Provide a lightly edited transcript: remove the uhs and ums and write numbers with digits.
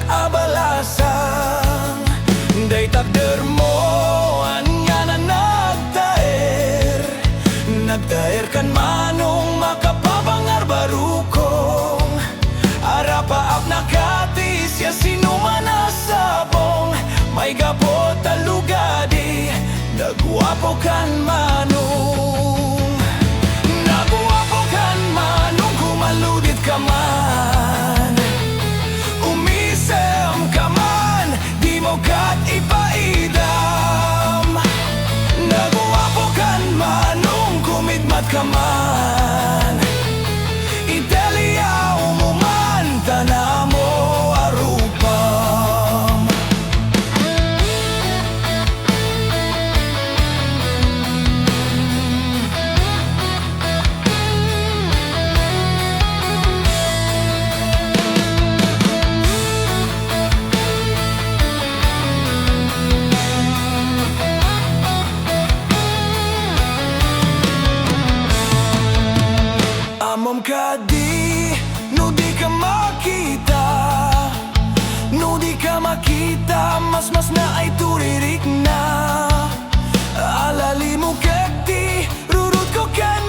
abalasang day takder mo anya na nagtaer kan manong makapabangar barukong arapaap nakati siya sinuman asabong may gapot talugadi nagwapo kan manong nagwapo kan manong kumaludit ka man umisem ka man di mo kat ipaidam nagwapo kan manong kumidmat ka man Italia umuman tana mo arupam Amom ka di, no di ka makita No di ka makita, mas na ay turirik na Alali mo kekti, rurut ko kan